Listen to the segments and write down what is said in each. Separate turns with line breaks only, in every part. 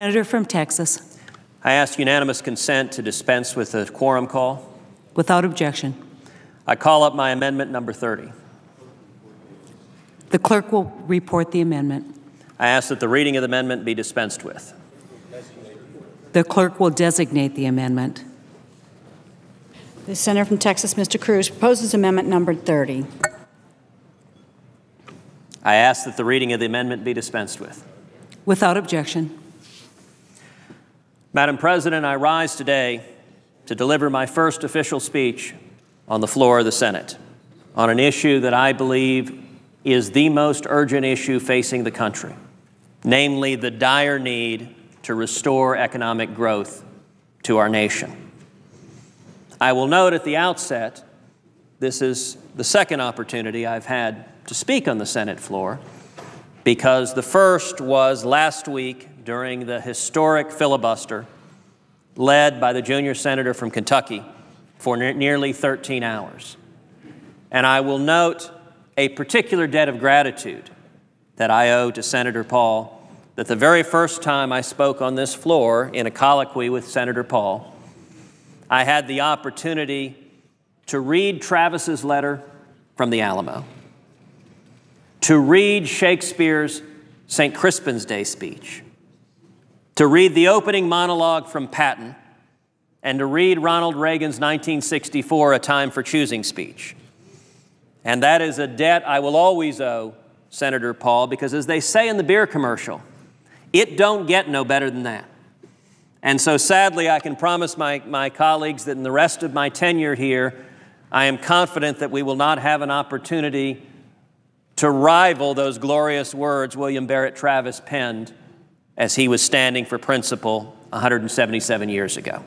Senator from Texas.
I ask unanimous consent to dispense with the quorum call.
Without objection.
I call up my amendment number 30.
The clerk will report the amendment.
I ask that the reading of the amendment be dispensed with.
The clerk will designate the amendment.
The senator from Texas, Mr. Cruz, proposes amendment number 30.
I ask that the reading of the amendment be dispensed with.
Without objection.
Madam President, I rise today to deliver my first official speech on the floor of the Senate on an issue that I believe is the most urgent issue facing the country, namely the dire need to restore economic growth to our nation. I will note at the outset, this is the second opportunity I've had to speak on the Senate floor, because the first was last week during the historic filibuster led by the junior senator from Kentucky for nearly 13 hours. And I will note a particular debt of gratitude that I owe to Senator Paul, that the very first time I spoke on this floor in a colloquy with Senator Paul, I had the opportunity to read Travis's letter from the Alamo, to read Shakespeare's St. Crispin's Day speech, to read the opening monologue from Patton, and to read Ronald Reagan's 1964 A Time for Choosing speech. And that is a debt I will always owe Senator Paul, because as they say in the beer commercial, it don't get no better than that. And so sadly, I can promise my colleagues that in the rest of my tenure here, I am confident that we will not have an opportunity to rival those glorious words William Barrett Travis penned as he was standing for principle 177 years ago.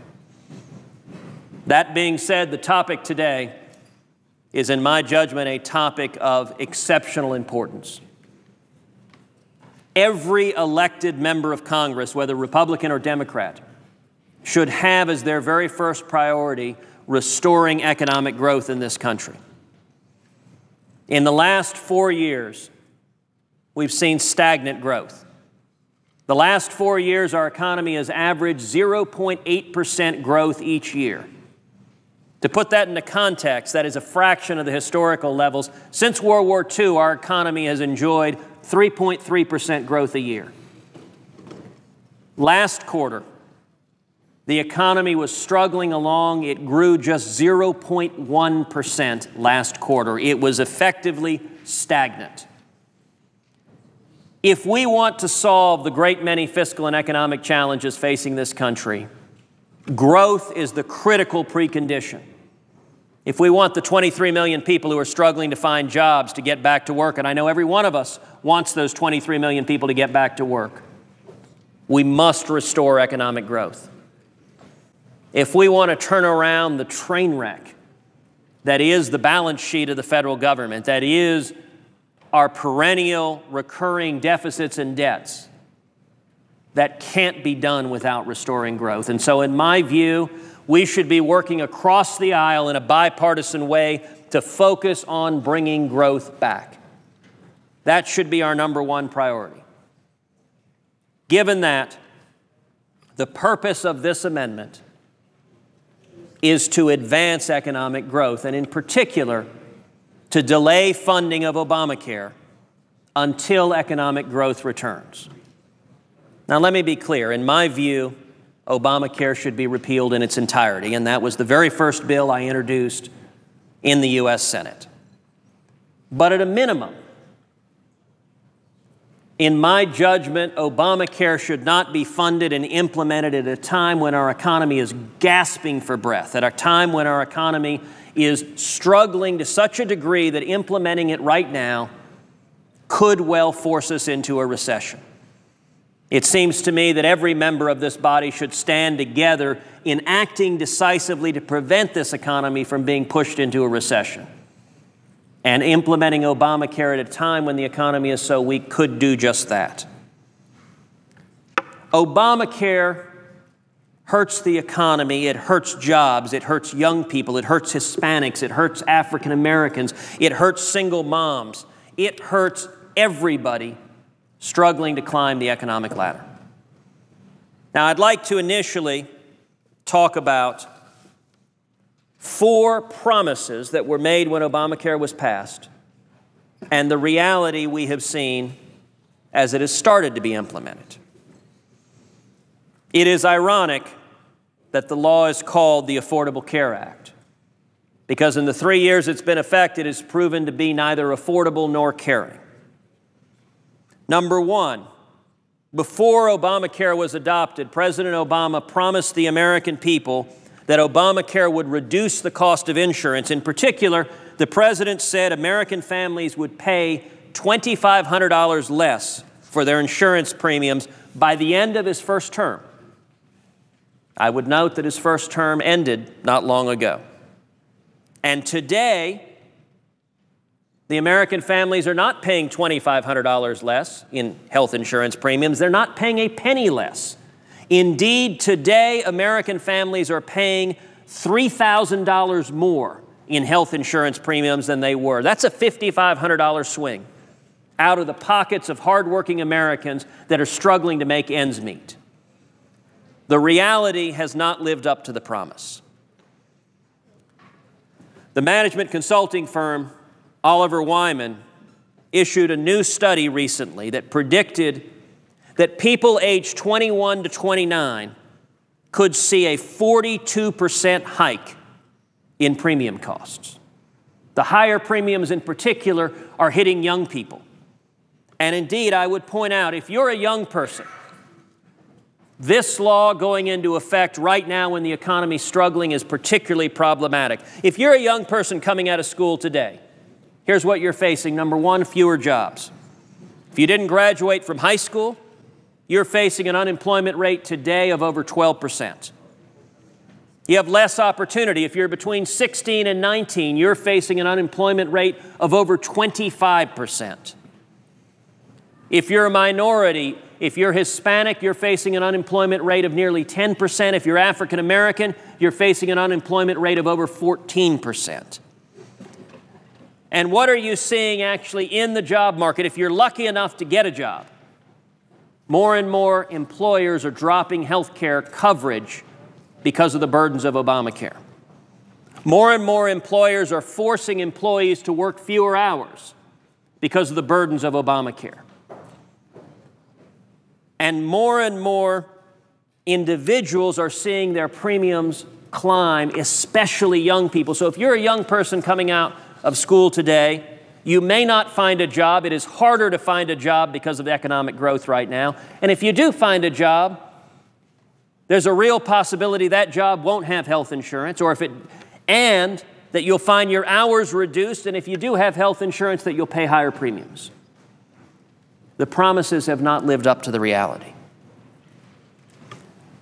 That being said, the topic today is, in my judgment, a topic of exceptional importance. Every elected member of Congress, whether Republican or Democrat, should have as their very first priority restoring economic growth in this country. In the last 4 years, we've seen stagnant growth. The last 4 years, our economy has averaged 0.8% growth each year. To put that into context, that is a fraction of the historical levels. Since World War II, our economy has enjoyed 3.3% growth a year. Last quarter, the economy was struggling along. It grew just 0.1% last quarter. It was effectively stagnant. If we want to solve the great many fiscal and economic challenges facing this country, growth is the critical precondition. If we want the 23 million people who are struggling to find jobs to get back to work, and I know every one of us wants those 23 million people to get back to work, we must restore economic growth. If we want to turn around the train wreck that is the balance sheet of the federal government, that is our perennial recurring deficits and debts, that can't be done without restoring growth. And so in my view, we should be working across the aisle in a bipartisan way to focus on bringing growth back. That should be our number one priority. Given that, the purpose of this amendment is to advance economic growth, and in particular, to delay funding of Obamacare until economic growth returns. Now, let me be clear. In my view, Obamacare should be repealed in its entirety, and that was the very first bill I introduced in the U.S. Senate. But at a minimum, in my judgment, Obamacare should not be funded and implemented at a time when our economy is gasping for breath, at a time when our economy is struggling to such a degree that implementing it right now could well force us into a recession. It seems to me that every member of this body should stand together in acting decisively to prevent this economy from being pushed into a recession. And implementing Obamacare at a time when the economy is so weak could do just that. Obamacare hurts the economy, it hurts jobs, it hurts young people, it hurts Hispanics, it hurts African Americans, it hurts single moms, it hurts everybody struggling to climb the economic ladder. Now, I'd like to initially talk about 4 promises that were made when Obamacare was passed and the reality we have seen as it has started to be implemented. It is ironic that the law is called the Affordable Care Act, because in the 3 years it's been effective, it has proven to be neither affordable nor caring. Number 1, before Obamacare was adopted, President Obama promised the American people that Obamacare would reduce the cost of insurance. In particular, the president said American families would pay $2,500 less for their insurance premiums by the end of his first term. I would note that his first term ended not long ago. And today, the American families are not paying $2,500 less in health insurance premiums. They're not paying a penny less. Indeed, today, American families are paying $3,000 more in health insurance premiums than they were. That's a $5,500 swing out of the pockets of hardworking Americans that are struggling to make ends meet. The reality has not lived up to the promise. The management consulting firm Oliver Wyman issued a new study recently that predicted that people aged 21 to 29 could see a 42% hike in premium costs. The higher premiums in particular are hitting young people. And indeed, I would point out, if you're a young person, this law going into effect right now when the economy is struggling is particularly problematic. If you're a young person coming out of school today, here's what you're facing. Number 1, fewer jobs. If you didn't graduate from high school, you're facing an unemployment rate today of over 12%. You have less opportunity. If you're between 16 and 19, you're facing an unemployment rate of over 25%. If you're a minority, if you're Hispanic, you're facing an unemployment rate of nearly 10%. If you're African American, you're facing an unemployment rate of over 14%. And what are you seeing actually in the job market? If you're lucky enough to get a job, more and more employers are dropping health care coverage because of the burdens of Obamacare. More and more employers are forcing employees to work fewer hours because of the burdens of Obamacare. And more individuals are seeing their premiums climb, especially young people. So if you're a young person coming out of school today, you may not find a job. It is harder to find a job because of economic growth right now. And if you do find a job, there's a real possibility that job won't have health insurance, and that you'll find your hours reduced, and if you do have health insurance, that you'll pay higher premiums. The promises have not lived up to the reality.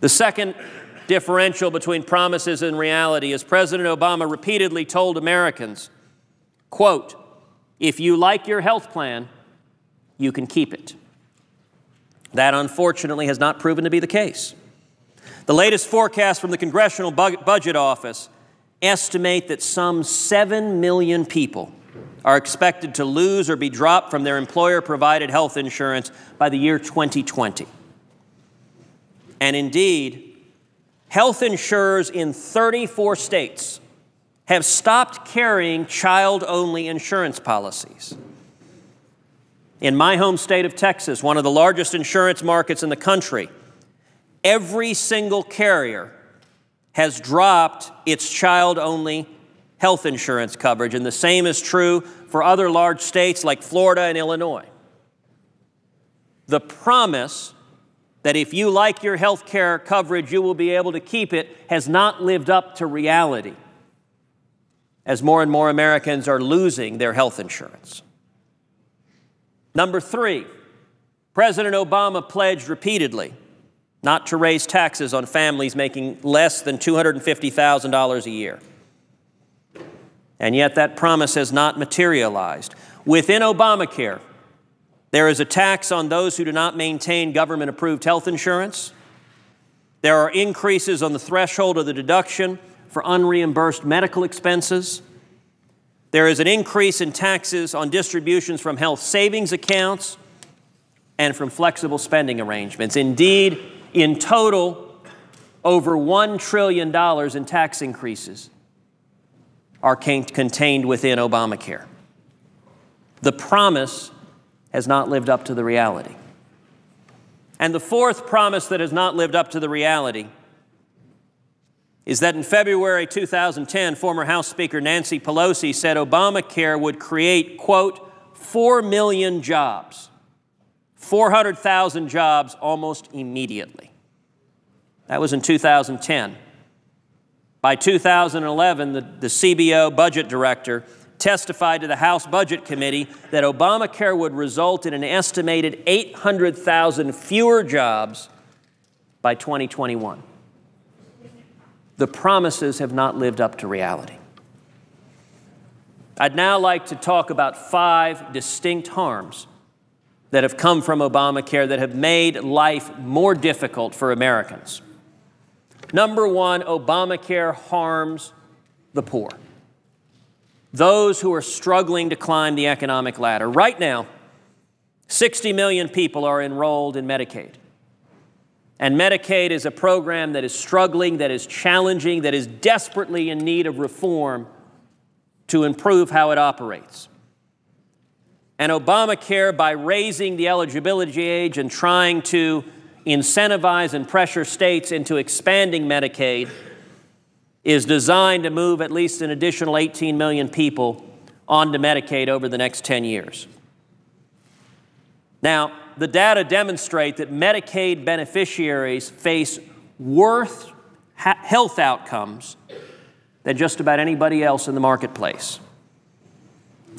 The second differential between promises and reality is President Obama repeatedly told Americans, quote, "If you like your health plan, you can keep it." That, unfortunately, has not proven to be the case. The latest forecast from the Congressional Budget Office estimate that some 7 million people are expected to lose or be dropped from their employer-provided health insurance by the year 2020. And indeed, health insurers in 34 states have stopped carrying child-only insurance policies. In my home state of Texas, one of the largest insurance markets in the country, every single carrier has dropped its child-only health insurance coverage, and the same is true for other large states like Florida and Illinois. The promise that if you like your health care coverage, you will be able to keep it has not lived up to reality, as more and more Americans are losing their health insurance. Number 3, President Obama pledged repeatedly not to raise taxes on families making less than $250,000 a year. And yet that promise has not materialized. Within Obamacare, there is a tax on those who do not maintain government-approved health insurance. There are increases on the threshold of the deduction for unreimbursed medical expenses. There is an increase in taxes on distributions from health savings accounts and from flexible spending arrangements. Indeed, In total, over $1 trillion in tax increases are contained within Obamacare. The promise has not lived up to the reality. And the fourth promise that has not lived up to the reality is that in February 2010, former House Speaker Nancy Pelosi said Obamacare would create, quote, 4 million jobs, 400,000 jobs almost immediately. That was in 2010. By 2011, the CBO budget director testified to the House Budget Committee that Obamacare would result in an estimated 800,000 fewer jobs by 2021. The promises have not lived up to reality. I'd now like to talk about 5 distinct harms that have come from Obamacare that have made life more difficult for Americans. Number 1, Obamacare harms the poor, those who are struggling to climb the economic ladder. Right now, 60 million people are enrolled in Medicaid. And Medicaid is a program that is struggling, that is challenging, that is desperately in need of reform to improve how it operates. And Obamacare, by raising the eligibility age and trying to incentivize and pressure states into expanding Medicaid, is designed to move at least an additional 18 million people onto Medicaid over the next 10 years. Now, the data demonstrate that Medicaid beneficiaries face worse health outcomes than just about anybody else in the marketplace.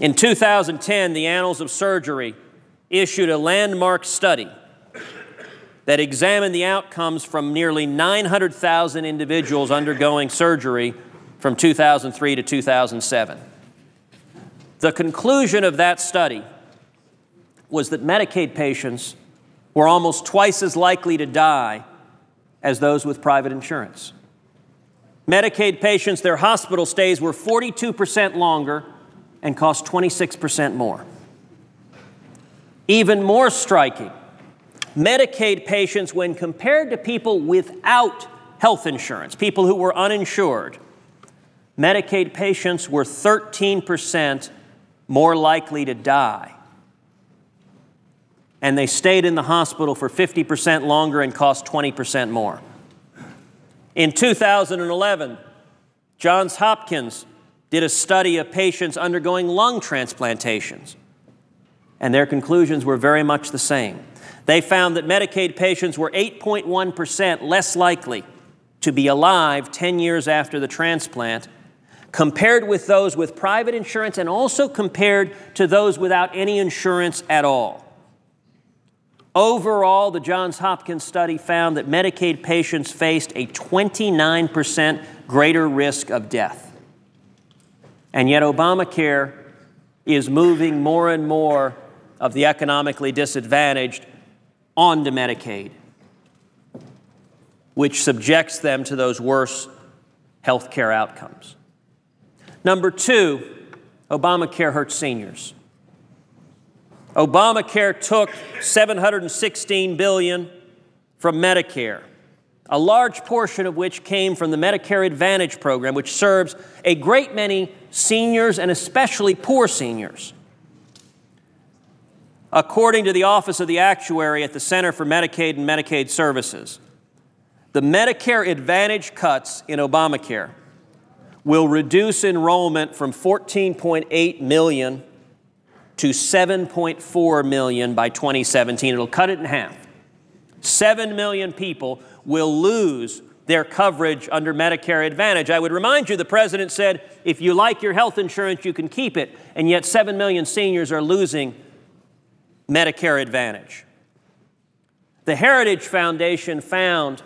In 2010, the Annals of Surgery issued a landmark study that examined the outcomes from nearly 900,000 individuals undergoing surgery from 2003 to 2007. The conclusion of that study was that Medicaid patients were almost twice as likely to die as those with private insurance. Medicaid patients, their hospital stays were 42% longer and cost 26% more. Even more striking, Medicaid patients, when compared to people without health insurance, people who were uninsured, Medicaid patients were 13% more likely to die. And they stayed in the hospital for 50% longer and cost 20% more. In 2011, Johns Hopkins did a study of patients undergoing lung transplantations, and their conclusions were very much the same. They found that Medicaid patients were 8.1% less likely to be alive 10 years after the transplant, compared with those with private insurance and also compared to those without any insurance at all. Overall, the Johns Hopkins study found that Medicaid patients faced a 29% greater risk of death. And yet Obamacare is moving more and more of the economically disadvantaged onto Medicaid, which subjects them to those worse health care outcomes. Number 2, Obamacare hurts seniors. Obamacare took $716 billion from Medicare, a large portion of which came from the Medicare Advantage program, which serves a great many seniors and especially poor seniors. According to the Office of the Actuary at the Center for Medicaid and Medicaid Services, the Medicare Advantage cuts in Obamacare will reduce enrollment from 14.8 million to 7.4 million by 2017. It'll cut it in half. 7 million people will lose their coverage under Medicare Advantage. I would remind you, the president said, if you like your health insurance, you can keep it, and yet 7 million seniors are losing Medicare Advantage. The Heritage Foundation found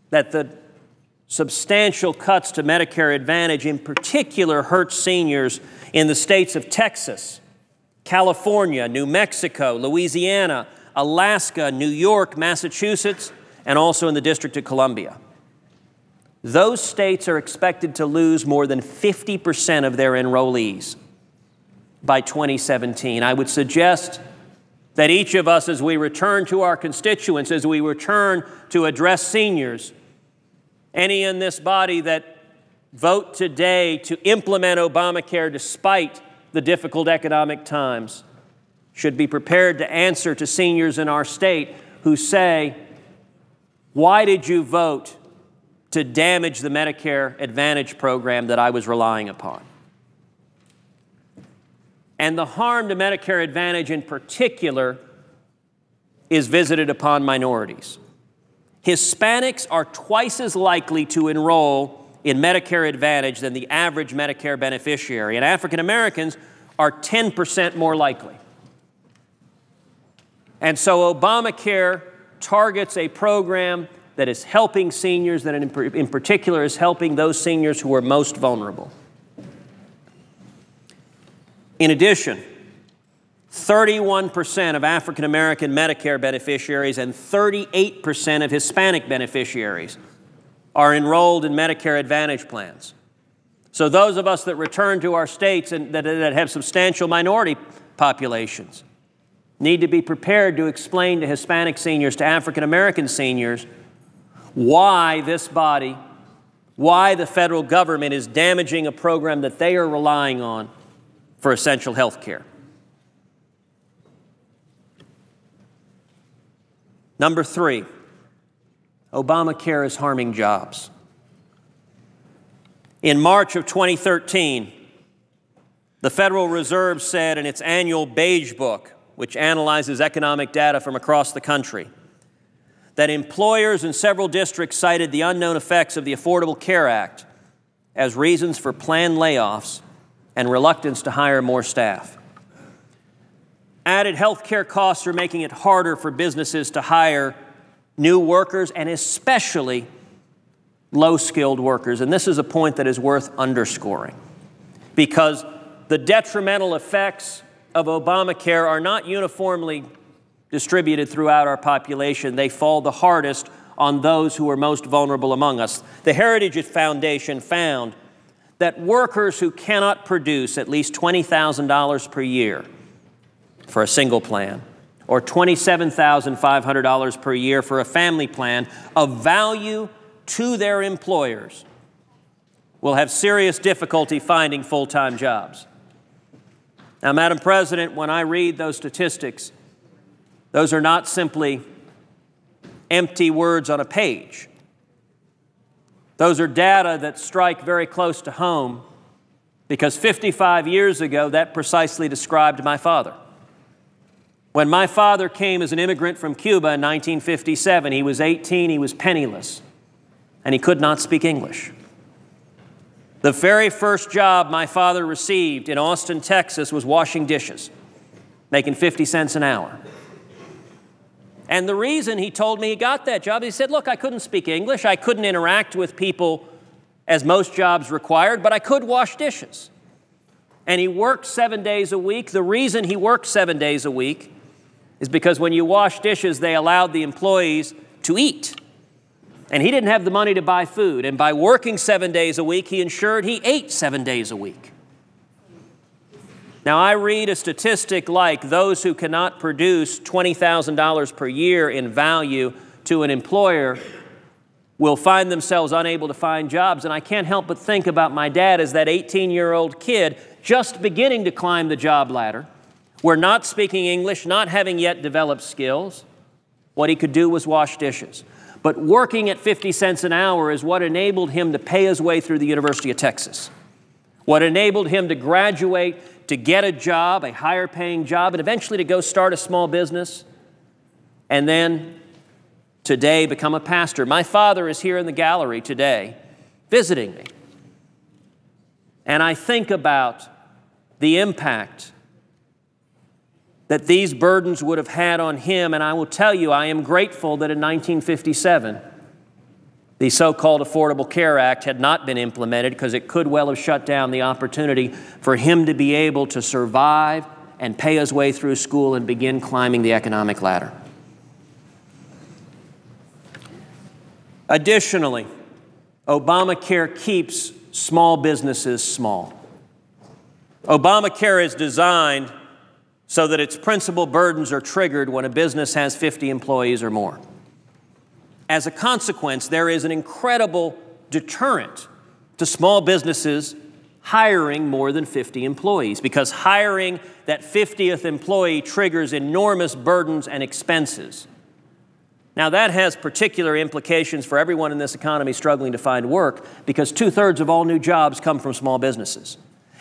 that the substantial cuts to Medicare Advantage in particular hurt seniors in the states of Texas, California, New Mexico, Louisiana, Alaska, New York, Massachusetts, and also in the District of Columbia. Those states are expected to lose more than 50% of their enrollees by 2017. I would suggest that each of us, as we return to our constituents, as we return to address seniors, any in this body that vote today to implement Obamacare despite the difficult economic times, should be prepared to answer to seniors in our state who say, why did you vote to damage the Medicare Advantage program that I was relying upon? And the harm to Medicare Advantage in particular is visited upon minorities. Hispanics are twice as likely to enroll in Medicare Advantage than the average Medicare beneficiary, and African Americans are 10% more likely. And so Obamacare targets a program that is helping seniors, that in particular is helping those seniors who are most vulnerable. In addition, 31% of African American Medicare beneficiaries and 38% of Hispanic beneficiaries are enrolled in Medicare Advantage plans. So those of us that return to our states and that have substantial minority populations need to be prepared to explain to Hispanic seniors, to African American seniors, why this body, why the federal government is damaging a program that they are relying on for essential health care. Number 3, Obamacare is harming jobs. In March of 2013, the Federal Reserve said in its annual Beige Book, which analyzes economic data from across the country, that employers in several districts cited the unknown effects of the Affordable Care Act as reasons for planned layoffs and reluctance to hire more staff. Added health care costs are making it harder for businesses to hire new workers, and especially low-skilled workers. And this is a point that is worth underscoring, because the detrimental effects of Obamacare are not uniformly distributed throughout our population. They fall the hardest on those who are most vulnerable among us. The Heritage Foundation found that workers who cannot produce at least $20,000 per year for a single plan, or $27,500 per year for a family plan of value to their employers, will have serious difficulty finding full-time jobs. Now, Madam President, when I read those statistics, those are not simply empty words on a page. Those are data that strike very close to home, because 55 years ago, that precisely described my father. When my father came as an immigrant from Cuba in 1957, he was 18, he was penniless, and he could not speak English. The very first job my father received in Austin, Texas, was washing dishes, making 50 cents an hour. And the reason he told me he got that job, he said, look, I couldn't speak English, I couldn't interact with people as most jobs required, but I could wash dishes. And he worked 7 days a week. The reason he worked 7 days a week is because when you wash dishes, they allowed the employees to eat. And he didn't have the money to buy food. And by working 7 days a week, he ensured he ate 7 days a week. Now, I read a statistic like those who cannot produce $20,000 per year in value to an employer will find themselves unable to find jobs. And I can't help but think about my dad as that 18-year-old kid just beginning to climb the job ladder, where not speaking English, not having yet developed skills, what he could do was wash dishes. But working at 50 cents an hour is what enabled him to pay his way through the University of Texas, what enabled him to graduate, to get a job, a higher paying job, and eventually to go start a small business, and then today become a pastor. My father is here in the gallery today visiting me. And I think about the impact that these burdens would have had on him, and I will tell you, I am grateful that in 1957, the so-called Affordable Care Act had not been implemented, because it could well have shut down the opportunity for him to be able to survive and pay his way through school and begin climbing the economic ladder. Additionally, Obamacare keeps small businesses small. Obamacare is designed so that its principal burdens are triggered when a business has 50 employees or more. As a consequence, there is an incredible deterrent to small businesses hiring more than 50 employees, because hiring that 50th employee triggers enormous burdens and expenses. Now, that has particular implications for everyone in this economy struggling to find work, because 2/3 of all new jobs come from small businesses.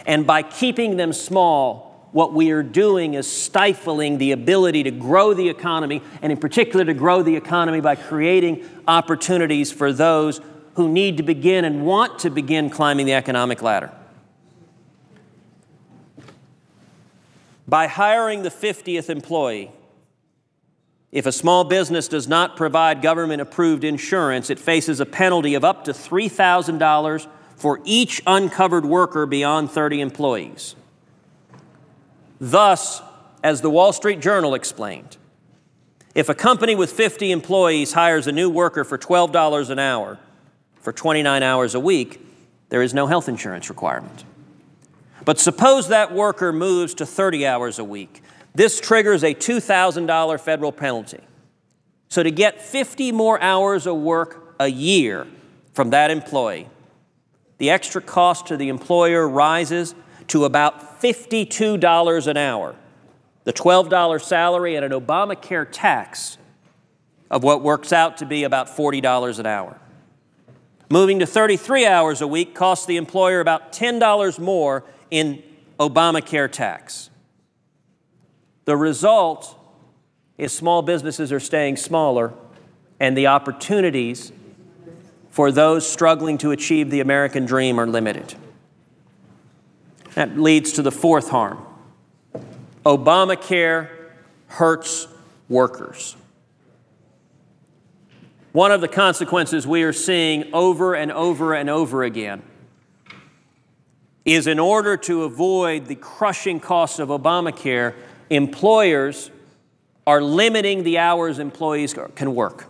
And by keeping them small, what we are doing is stifling the ability to grow the economy, and in particular to grow the economy by creating opportunities for those who need to begin and want to begin climbing the economic ladder. By hiring the 50th employee, if a small business does not provide government-approved insurance, it faces a penalty of up to $3,000 for each uncovered worker beyond 30 employees. Thus, as the Wall Street Journal explained, if a company with 50 employees hires a new worker for $12 an hour for 29 hours a week, there is no health insurance requirement. But suppose that worker moves to 30 hours a week. This triggers a $2,000 federal penalty. So to get 50 more hours of work a year from that employee, the extra cost to the employer rises to about $52 an hour, the $12 salary and an Obamacare tax of what works out to be about $40 an hour. Moving to 33 hours a week costs the employer about $10 more in Obamacare tax. The result is small businesses are staying smaller, and the opportunities for those struggling to achieve the American dream are limited. That leads to the fourth harm. Obamacare hurts workers. One of the consequences we are seeing over and over and over again is, in order to avoid the crushing costs of Obamacare, employers are limiting the hours employees can work.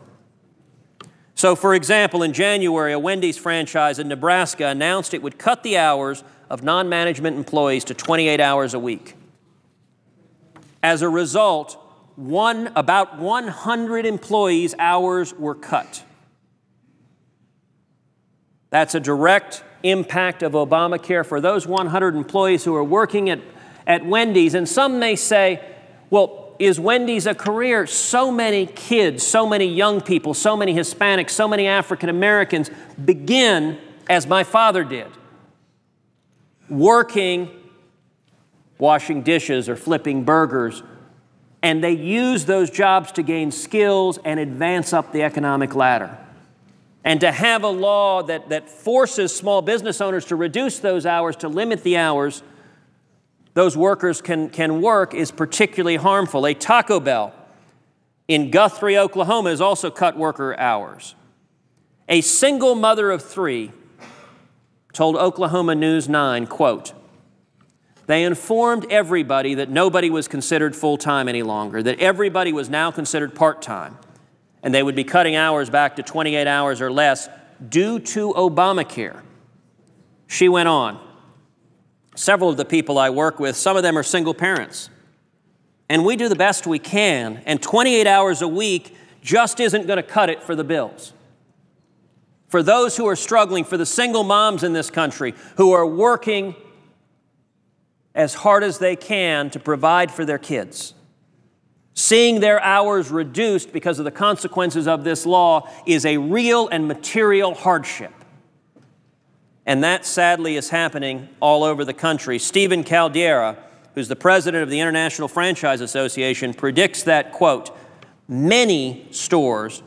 So, for example, in January, a Wendy's franchise in Nebraska announced it would cut the hours of non-management employees to 28 hours a week. As a result, about 100 employees' hours were cut. That's a direct impact of Obamacare for those 100 employees who are working at Wendy's. And some may say, well, is Wendy's a career? So many kids, so many young people, so many Hispanics, so many African Americans begin, as my father did, working, washing dishes or flipping burgers, and they use those jobs to gain skills and advance up the economic ladder. And to have a law that forces small business owners to reduce those hours, to limit the hours those workers can work, is particularly harmful. A Taco Bell in Guthrie, Oklahoma, has also cut worker hours. A single mother of 3 told Oklahoma News 9, quote, "They informed everybody that nobody was considered full-time any longer, that everybody was now considered part-time, and they would be cutting hours back to 28 hours or less due to Obamacare." She went on, "Several of the people I work with, some of them are single parents, and we do the best we can, and 28 hours a week just isn't going to cut it for the bills. For those who are struggling, for the single moms in this country who are working as hard as they can to provide for their kids, seeing their hours reduced because of the consequences of this law is a real and material hardship." And that, sadly, is happening all over the country. Stephen Caldera, who's the president of the International Franchise Association, predicts that, quote, "Many stores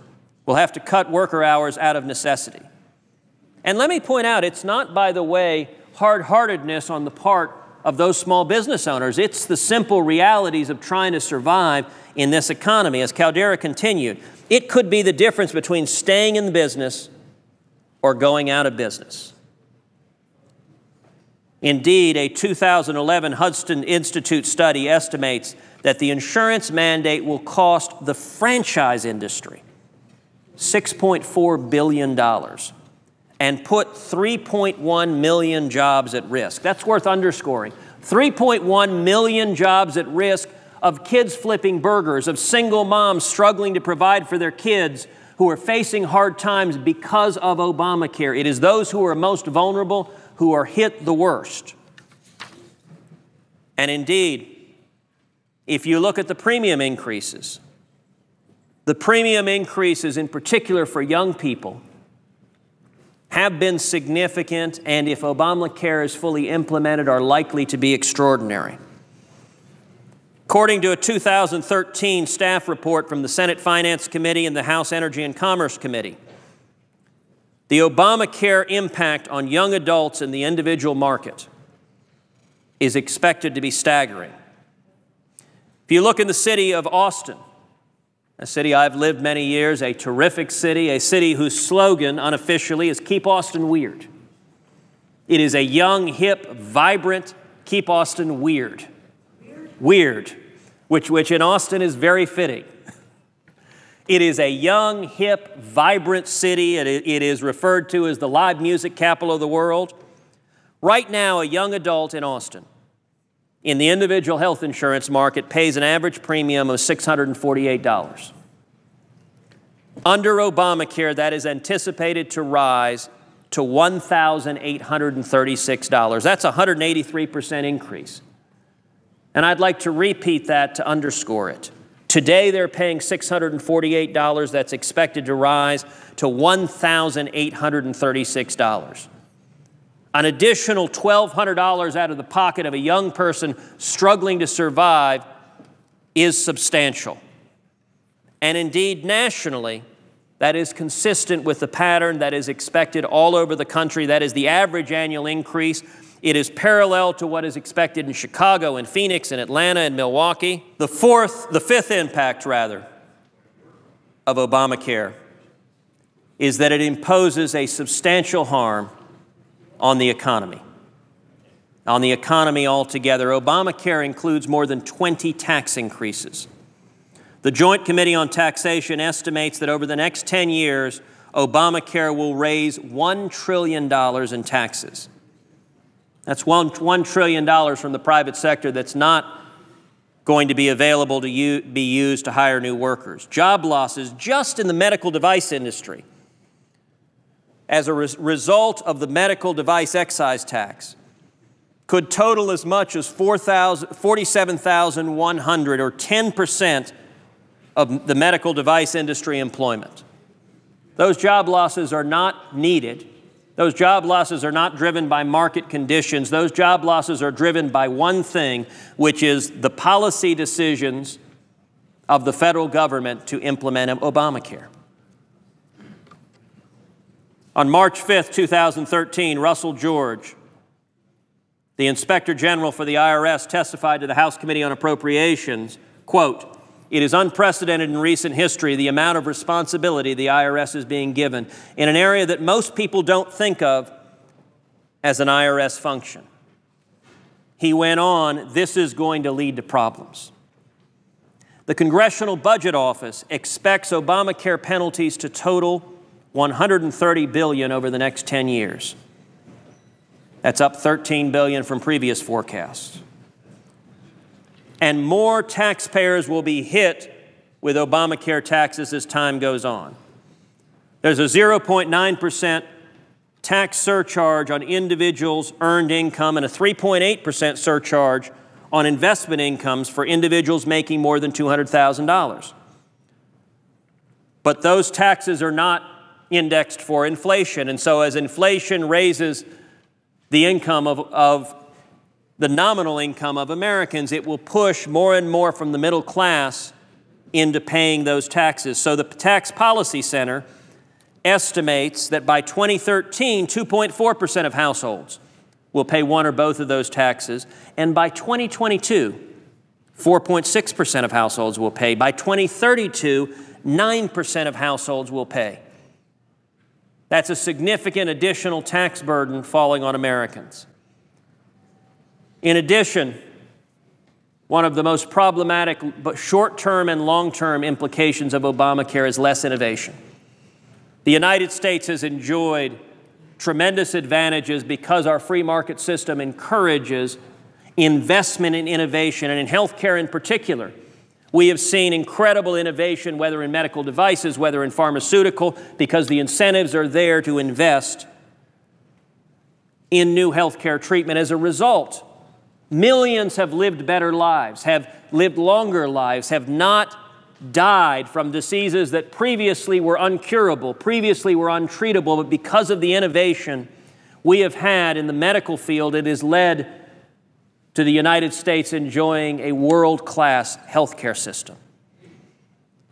will have to cut worker hours out of necessity." And let me point out, it's not, by the way, hard-heartedness on the part of those small business owners. It's the simple realities of trying to survive in this economy. As Caldera continued, it could be the difference between staying in the business or going out of business. Indeed, a 2011 Hudson Institute study estimates that the insurance mandate will cost the franchise industry $6.4 billion and put 3.1 million jobs at risk. That's worth underscoring. 3.1 million jobs at risk of kids flipping burgers, of single moms struggling to provide for their kids who are facing hard times because of Obamacare. It is those who are most vulnerable who are hit the worst. And indeed, if you look at the premium increases in particular for young people have been significant, and if Obamacare is fully implemented, are likely to be extraordinary. According to a 2013 staff report from the Senate Finance Committee and the House Energy and Commerce Committee, the Obamacare impact on young adults in the individual market is expected to be staggering. If you look in the city of Austin, a city I've lived many years, a terrific city, a city whose slogan unofficially is "Keep Austin Weird." It is a young, hip, vibrant, keep Austin weird. Weird, which in Austin is very fitting. It is a young, hip, vibrant city. It is referred to as the live music capital of the world. Right now, a young adult in Austin, in the individual health insurance market, pays an average premium of $648. Under Obamacare, that is anticipated to rise to $1,836. That's a 183% increase. And I'd like to repeat that to underscore it. Today, they're paying $648. That's expected to rise to $1,836. An additional $1,200 out of the pocket of a young person struggling to survive is substantial. And indeed, nationally, that is consistent with the pattern that is expected all over the country. That is the average annual increase. It is parallel to what is expected in Chicago and Phoenix and Atlanta and Milwaukee. The fifth impact, rather, of Obamacare is that it imposes a substantial harm on the economy. On the economy altogether. Obamacare includes more than 20 tax increases. The Joint Committee on Taxation estimates that over the next 10 years, Obamacare will raise $1 trillion in taxes. That's $1 trillion from the private sector that's not going to be available to be used to hire new workers. Job losses just in the medical device industry as a result of the medical device excise tax could total as much as 47,100, or 10% of the medical device industry employment. Those job losses are not needed. Those job losses are not driven by market conditions. Those job losses are driven by one thing, which is the policy decisions of the federal government to implement Obamacare. On March 5th, 2013, Russell George, the Inspector General for the IRS, testified to the House Committee on Appropriations, quote, "It is unprecedented in recent history the amount of responsibility the IRS is being given in an area that most people don't think of as an IRS function." He went on, "This is going to lead to problems." The Congressional Budget Office expects Obamacare penalties to total $130 billion over the next 10 years. That's up $13 billion from previous forecasts. And more taxpayers will be hit with Obamacare taxes as time goes on. There's a 0.9% tax surcharge on individuals' earned income and a 3.8% surcharge on investment incomes for individuals making more than $200,000. But those taxes are not indexed for inflation, and so as inflation raises the income of the nominal income of Americans, it will push more and more from the middle class into paying those taxes. So the Tax Policy Center estimates that by 2013, 2.4% of households will pay one or both of those taxes, and by 2022, 4.6% of households will pay. By 2032, 9% of households will pay. That's a significant additional tax burden falling on Americans. In addition, one of the most problematic but short-term and long-term implications of Obamacare is less innovation. The United States has enjoyed tremendous advantages because our free market system encourages investment in innovation, and in healthcare in particular. We have seen incredible innovation, whether in medical devices, whether in pharmaceutical, because the incentives are there to invest in new healthcare treatment. As a result, millions have lived better lives, have lived longer lives, have not died from diseases that previously were uncurable, previously were untreatable, but because of the innovation we have had in the medical field, it has led to the United States enjoying a world-class healthcare system.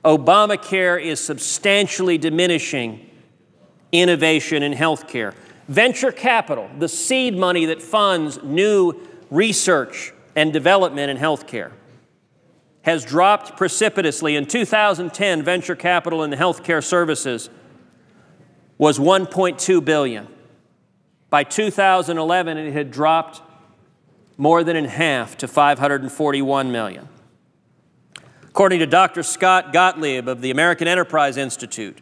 Obamacare is substantially diminishing innovation in healthcare. Venture capital, the seed money that funds new research and development in healthcare, has dropped precipitously. In 2010, venture capital in the healthcare services was $1.2 billion. By 2011, it had dropped more than in half to $541 million. According to Dr. Scott Gottlieb of the American Enterprise Institute,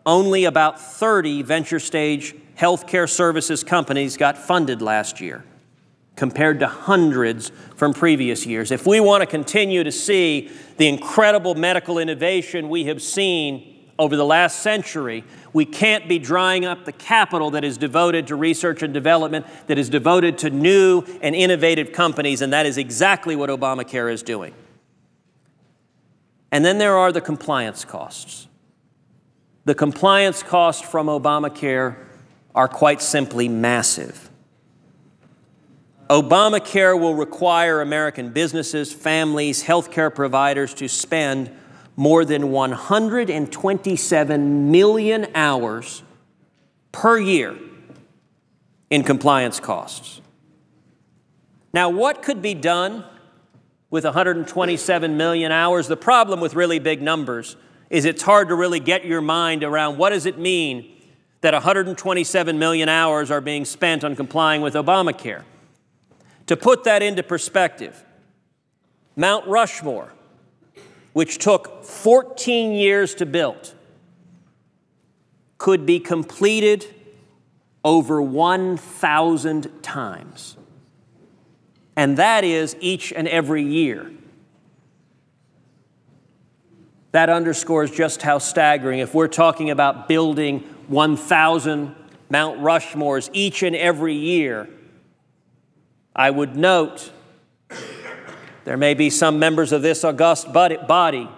only about 30 venture-stage healthcare services companies got funded last year, compared to hundreds from previous years. If we want to continue to see the incredible medical innovation we have seen over the last century, we can't be drying up the capital that is devoted to research and development, that is devoted to new and innovative companies, and that is exactly what Obamacare is doing. And then there are the compliance costs. The compliance costs from Obamacare are quite simply massive. Obamacare will require American businesses, families, healthcare providers to spend more than 127 million hours per year in compliance costs. Now, what could be done with 127 million hours? The problem with really big numbers is it's hard to really get your mind around what does it mean that 127 million hours are being spent on complying with Obamacare. To put that into perspective, Mount Rushmore, which took 14 years to build, could be completed over 1,000 times. And that is each and every year. That underscores just how staggering. If we're talking about building 1,000 Mount Rushmores each and every year, I would note there may be some members of this august body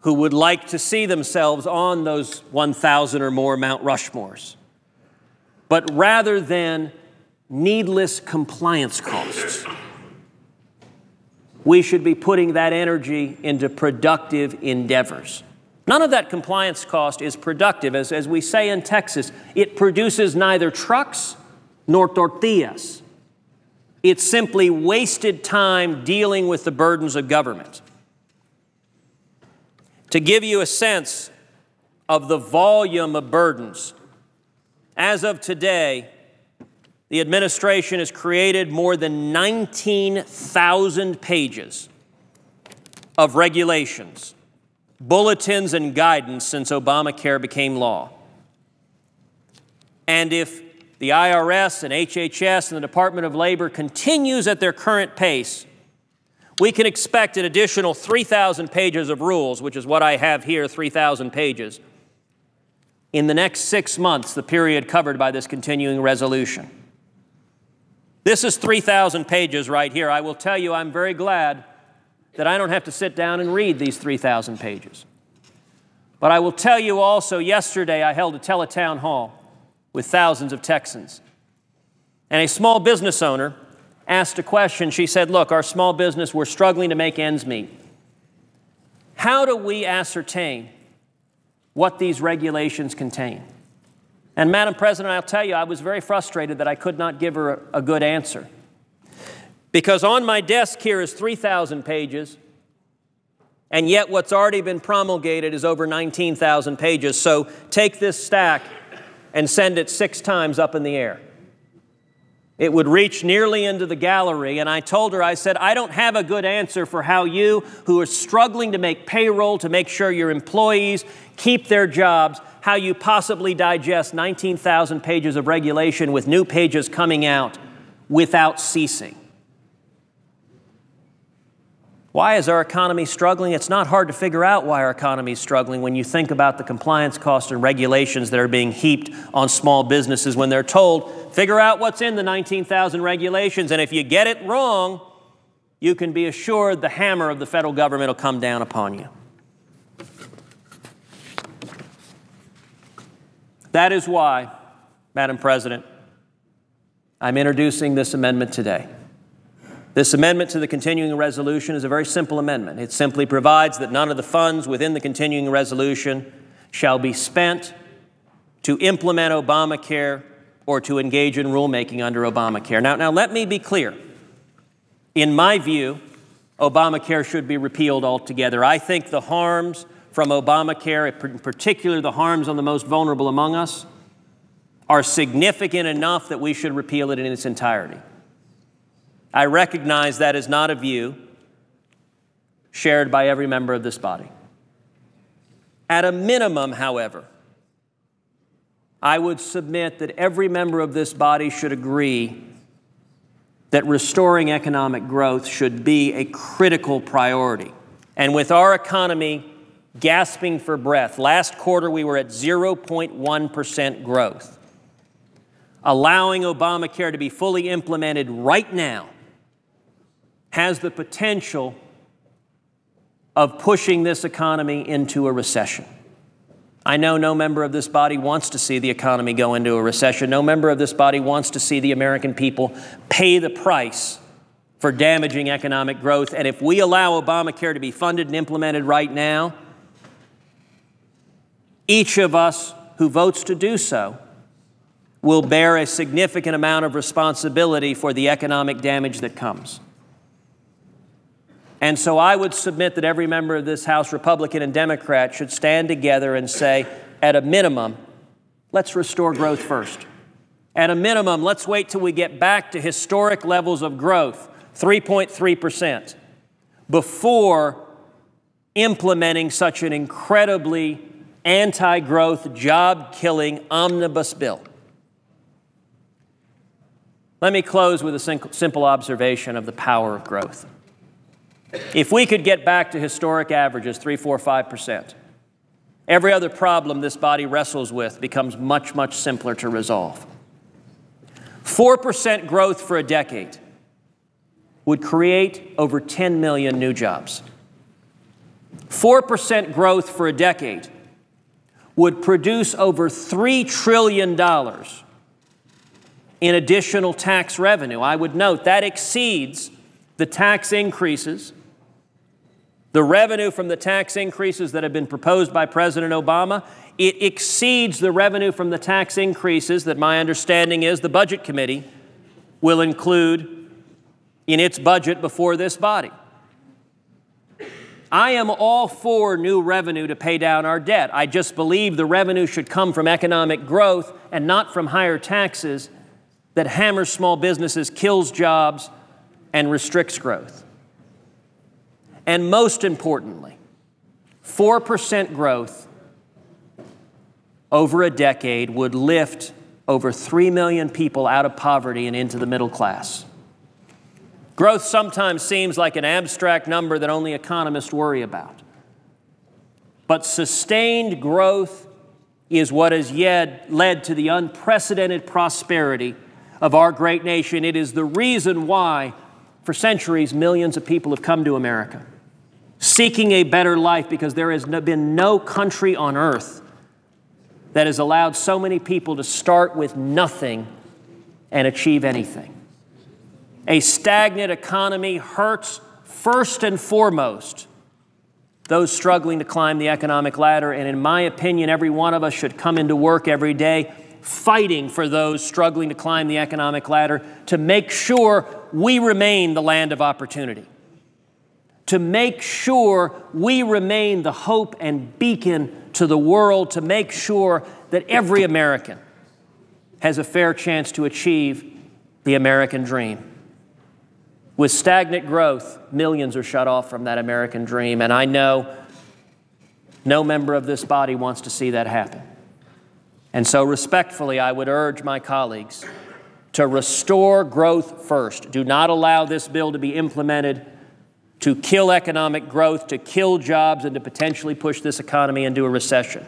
who would like to see themselves on those 1,000 or more Mount Rushmores. But rather than needless compliance costs, we should be putting that energy into productive endeavors. None of that compliance cost is productive. As we say in Texas, it produces neither trucks nor tortillas. It's simply wasted time dealing with the burdens of government. To give you a sense of the volume of burdens, as of today, the administration has created more than 19,000 pages of regulations, bulletins, and guidance since Obamacare became law. And if the IRS and HHS and the Department of Labor continues at their current pace, we can expect an additional 3,000 pages of rules, which is what I have here, 3,000 pages, in the next 6 months, the period covered by this continuing resolution. This is 3,000 pages right here. I will tell you, I'm very glad that I don't have to sit down and read these 3,000 pages. But I will tell you also, yesterday I held a teletown hall with thousands of Texans. And a small business owner asked a question. She said, look, our small business, we're struggling to make ends meet. How do we ascertain what these regulations contain? And Madam President, I'll tell you, I was very frustrated that I could not give her a good answer. Because on my desk here is 3,000 pages, and yet what's already been promulgated is over 19,000 pages. So take this stack and send it 6 times up in the air. It would reach nearly into the gallery, and I told her, I said, I don't have a good answer for how you, who are struggling to make payroll, to make sure your employees keep their jobs, how you possibly digest 19,000 pages of regulation with new pages coming out without ceasing. Why is our economy struggling? It's not hard to figure out why our economy is struggling when you think about the compliance costs and regulations that are being heaped on small businesses when they're told, figure out what's in the 19,000 regulations, and if you get it wrong, you can be assured the hammer of the federal government will come down upon you. That is why, Madam President, I'm introducing this amendment today. This amendment to the continuing resolution is a very simple amendment. It simply provides that none of the funds within the continuing resolution shall be spent to implement Obamacare or to engage in rulemaking under Obamacare. Now let me be clear. In my view, Obamacare should be repealed altogether. I think the harms from Obamacare, in particular the harms on the most vulnerable among us, are significant enough that we should repeal it in its entirety. I recognize that is not a view shared by every member of this body. At a minimum, however, I would submit that every member of this body should agree that restoring economic growth should be a critical priority. And with our economy gasping for breath, last quarter we were at 0.1% growth. Allowing Obamacare to be fully implemented right now has the potential of pushing this economy into a recession. I know no member of this body wants to see the economy go into a recession. No member of this body wants to see the American people pay the price for damaging economic growth. And if we allow Obamacare to be funded and implemented right now, each of us who votes to do so will bear a significant amount of responsibility for the economic damage that comes. And so I would submit that every member of this House, Republican and Democrat, should stand together and say, at a minimum, let's restore growth first. At a minimum, let's wait till we get back to historic levels of growth, 3.3%, before implementing such an incredibly anti-growth, job-killing omnibus bill. Let me close with a simple observation of the power of growth. If we could get back to historic averages, 3, 4, 5%, every other problem this body wrestles with becomes much, much simpler to resolve. 4% growth for a decade would create over 10 million new jobs. 4% growth for a decade would produce over $3 trillion in additional tax revenue. I would note that exceeds the tax increases, the revenue from the tax increases that have been proposed by President Obama. It exceeds the revenue from the tax increases that my understanding is the Budget Committee will include in its budget before this body. I am all for new revenue to pay down our debt. I just believe the revenue should come from economic growth and not from higher taxes that hammers small businesses, kills jobs, and restricts growth. And most importantly, 4% growth over a decade would lift over 3 million people out of poverty and into the middle class. Growth sometimes seems like an abstract number that only economists worry about. But sustained growth is what has yet led to the unprecedented prosperity of our great nation. It is the reason why, for centuries, millions of people have come to America, seeking a better life, because there has been no country on earth that has allowed so many people to start with nothing and achieve anything. A stagnant economy hurts first and foremost those struggling to climb the economic ladder, and in my opinion, every one of us should come into work every day fighting for those struggling to climb the economic ladder to make sure we remain the land of opportunity, to make sure we remain the hope and beacon to the world, to make sure that every American has a fair chance to achieve the American dream. With stagnant growth, millions are shut off from that American dream, and I know no member of this body wants to see that happen. And so respectfully, I would urge my colleagues to restore growth first. Do not allow this bill to be implemented to kill economic growth, to kill jobs, and to potentially push this economy into a recession.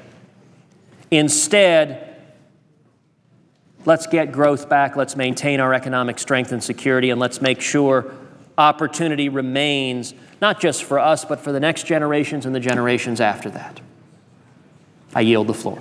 Instead, let's get growth back, let's maintain our economic strength and security, and let's make sure opportunity remains, not just for us, but for the next generations and the generations after that. I yield the floor.